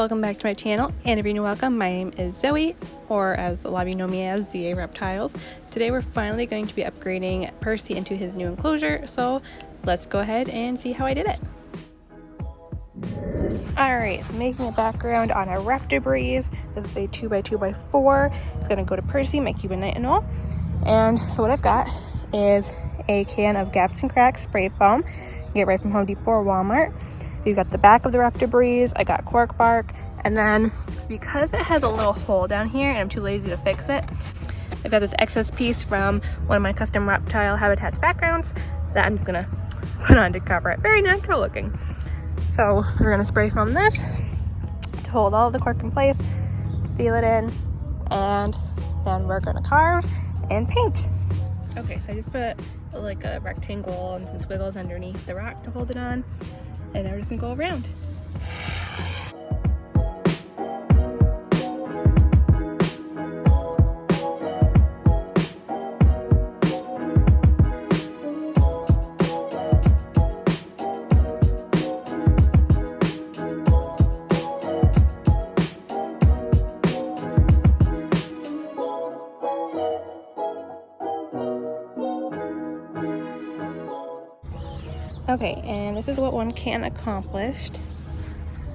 Welcome back to my channel, and if you're new, welcome. My name is Zoe, or as a lot of you know me as ZA Reptiles. Today we're finally going to be upgrading Percy into his new enclosure, so let's go ahead and see how I did it. Alright, so making a background on a Reptibreeze. This is a 2x2x4. It's going to go to Percy, my Cuban night Anole. And so what I've got is a can of Gaps and Cracks spray foam. You get it right from Home Depot or Walmart. You've got the back of the Reptibreeze, I got cork bark, and then because it has a little hole down here and I'm too lazy to fix it, I've got this excess piece from one of my custom reptile habitats backgrounds that I'm just gonna put on to cover it. Very natural looking. So we're gonna spray foam this to hold all the cork in place, seal it in, and then we're gonna carve and paint. Okay, so I just put like a rectangle and some squiggles underneath the rock to hold it on. And now we're just gonna go around. Okay, and this is what one can accomplished.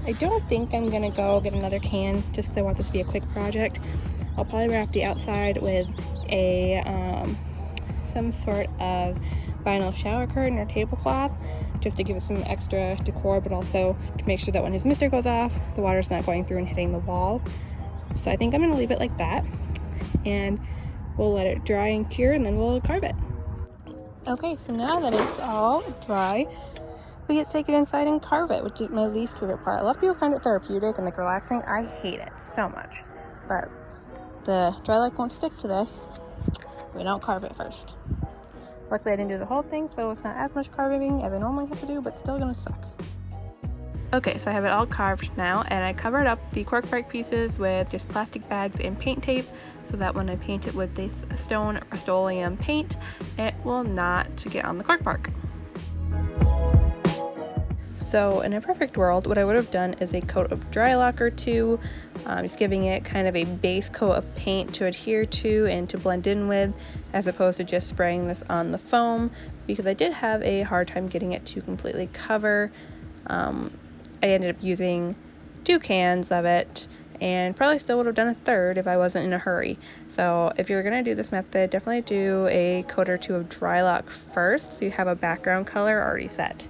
I don't think I'm gonna go get another can just because I want this to be a quick project. I'll probably wrap the outside with a some sort of vinyl shower curtain or tablecloth just to give it some extra decor, but also to make sure that when his mister goes off, the water's not going through and hitting the wall. So I think I'm gonna leave it like that, and we'll let it dry and cure, and then we'll carve it. Okay, so now that it's all dry, we get to take it inside and carve it, which is my least favorite part. A lot of people find it therapeutic and like relaxing. I hate it so much, but the dry lock won't stick to this. We don't carve it first. Luckily I didn't do the whole thing, so it's not as much carving as I normally have to do, but still gonna suck. Okay, so I have it all carved now, and I covered up the cork bark pieces with just plastic bags and paint tape so that when I paint it with this stone Rust-Oleum paint, it will not get on the cork bark. So in a perfect world, what I would have done is a coat of dry lock or two, just giving it kind of a base coat of paint to adhere to and to blend in with, as opposed to just spraying this on the foam, because I did have a hard time getting it to completely cover. I ended up using 2 cans of it, and probably still would have done a third if I wasn't in a hurry. So if you're gonna do this method, definitely do a coat or two of dry lock first so you have a background color already set.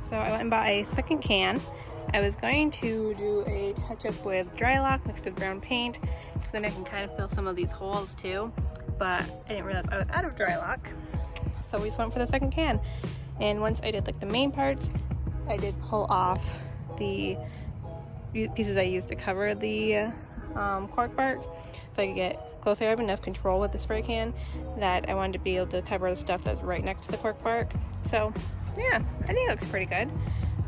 So I went and bought a second can. I was going to do a touch-up with dry lock mixed with brown paint, so then I can kind of fill some of these holes too, but I didn't realize I was out of dry lock, so we just went for the second can. And once I did like the main parts, I did pull off the pieces I used to cover the cork bark, so I could get closer. I have enough control with the spray can that I wanted to be able to cover the stuff that's right next to the cork bark. So yeah, I think it looks pretty good.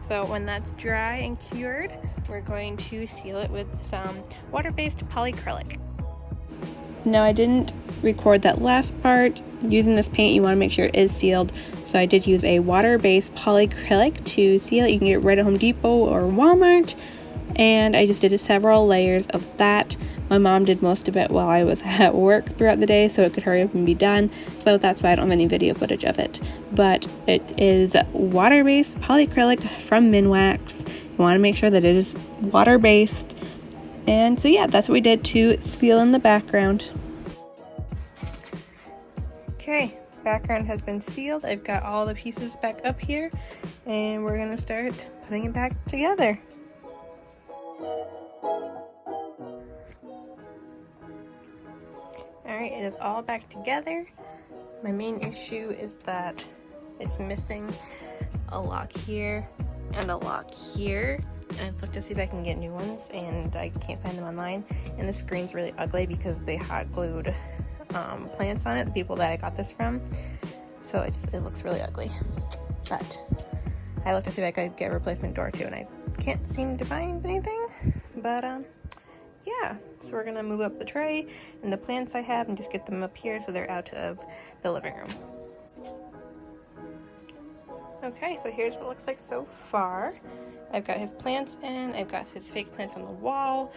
So when that's dry and cured, we're going to seal it with some water-based polyacrylic. Now I didn't record that last part. Using this paint, you want to make sure it is sealed. So I did use a water-based polyacrylic to seal it. You can get it right at Home Depot or Walmart. And I just did several layers of that. My mom did most of it while I was at work throughout the day, so it could hurry up and be done. So that's why I don't have any video footage of it. But it is water-based polyacrylic from Minwax. You want to make sure that it is water-based. And so yeah, that's what we did to seal in the background. Okay, background has been sealed. I've got all the pieces back up here, and we're gonna start putting it back together. Alright, it is all back together. My main issue is that it's missing a lock here and a lock here. And I've looked to see if I can get new ones, and I can't find them online. And the screen's really ugly because they hot glued plants on it, the people that I got this from. So it looks really ugly. But I looked to see if I could get a replacement door too, and I can't seem to find anything. But yeah, so we're gonna move up the tray and the plants I have and just get them up here so they're out of the living room. Okay, so here's what it looks like so far. I've got his plants in, I've got his fake plants on the wall.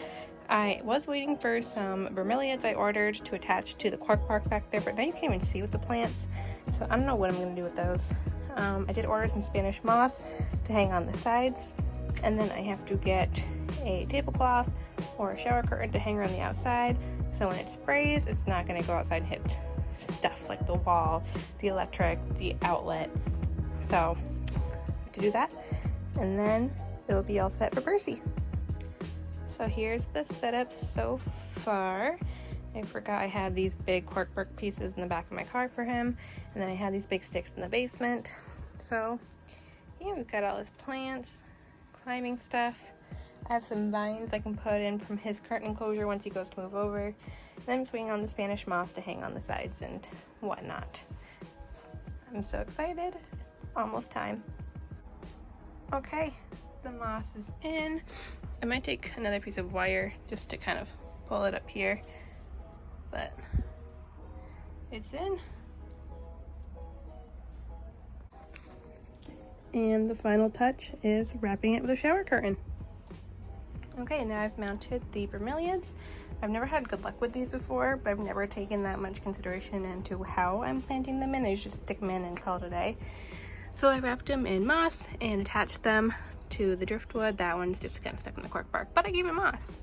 I was waiting for some bromeliads I ordered to attach to the cork bark back there, but now you can't even see with the plants, so I don't know what I'm gonna do with those. I did order some Spanish moss to hang on the sides, and then I have to get a tablecloth or a shower curtain to hang around the outside, so when it sprays, it's not gonna go outside and hit stuff like the wall, the electric, the outlet. So to do that, and then it'll be all set for Percy. So here's the setup so far. I forgot I had these big cork bark pieces in the back of my car for him, and then I had these big sticks in the basement. So yeah, we've got all his plants, climbing stuff. I have some vines I can put in from his curtain enclosure once he goes to move over. And then I'm just waiting on the Spanish moss to hang on the sides and whatnot. I'm so excited. It's almost time. Okay, the moss is in. I might take another piece of wire just to kind of pull it up here, but it's in. And the final touch is wrapping it with a shower curtain. Okay, now I've mounted the bromeliads. I've never had good luck with these before, but I've never taken that much consideration into how I'm planting them in. I just stick them in and call it a day. So I wrapped them in moss and attached them to the driftwood. That one's just kind of stuck in the cork bark, but I gave it moss.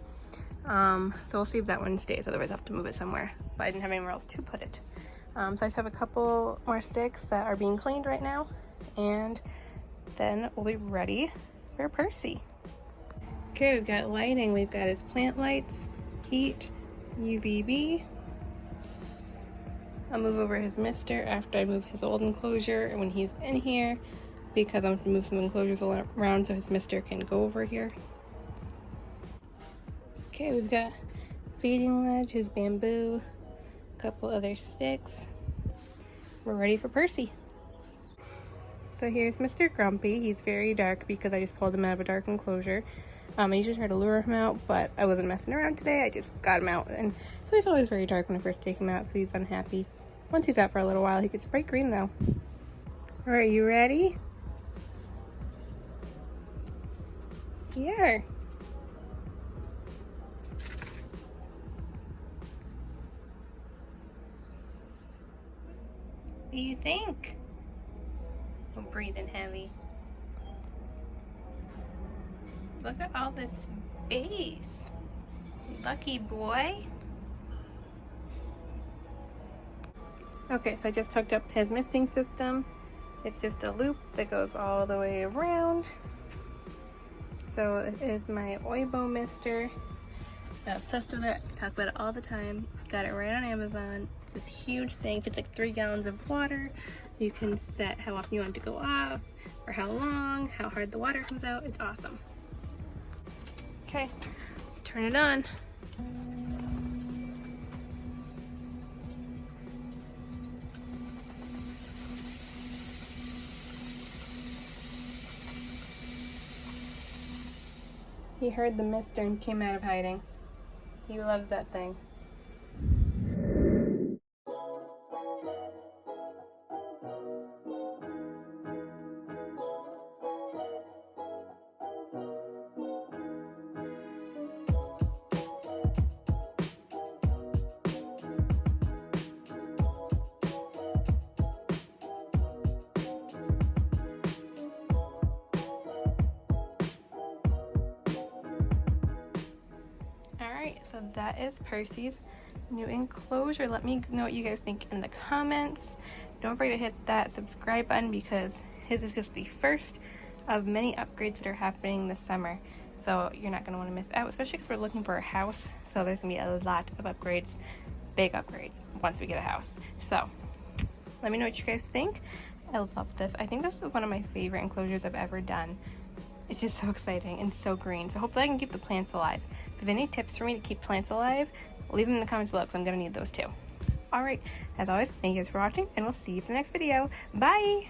So we'll see if that one stays, otherwise I'll have to move it somewhere. But I didn't have anywhere else to put it. So I just have a couple more sticks that are being cleaned right now, and then we'll be ready for Percy. Okay, we've got lighting. We've got his plant lights, heat, UVB. I'll move over his mister after I move his old enclosure when he's in here, because I'm going to move some enclosures around so his mister can go over here. Okay, we've got feeding ledge, his bamboo, a couple other sticks. We're ready for Percy. So here's Mr. Grumpy. He's very dark because I just pulled him out of a dark enclosure. I usually try to lure him out, but I wasn't messing around today. I just got him out, and so he's always very dark when I first take him out because he's unhappy. Once he's out for a little while, he gets bright green though. All right, you ready? Yeah. What do you think? I'm breathing heavy. Look at all this space. Lucky boy. Okay, so I just hooked up his misting system. It's just a loop that goes all the way around. So it is my Oibo mister. I'm obsessed with it. I talk about it all the time. Got it right on Amazon. It's this huge thing. It's like 3 gallons of water. You can set how often you want it to go off, or how long, how hard the water comes out. It's awesome. Okay, let's turn it on. He heard the mister and came out of hiding. He loves that thing. Alright, so that is Percy's new enclosure. Let me know what you guys think in the comments. Don't forget to hit that subscribe button because his is just the first of many upgrades that are happening this summer. So you're not going to want to miss out, especially because we're looking for a house. So there's going to be a lot of upgrades, big upgrades, once we get a house. So let me know what you guys think. I love this. I think this is one of my favorite enclosures I've ever done. It's just so exciting and so green. So hopefully I can keep the plants alive. If you have any tips for me to keep plants alive, leave them in the comments below because I'm going to need those too. Alright, as always, thank you guys for watching, and we'll see you for the next video. Bye!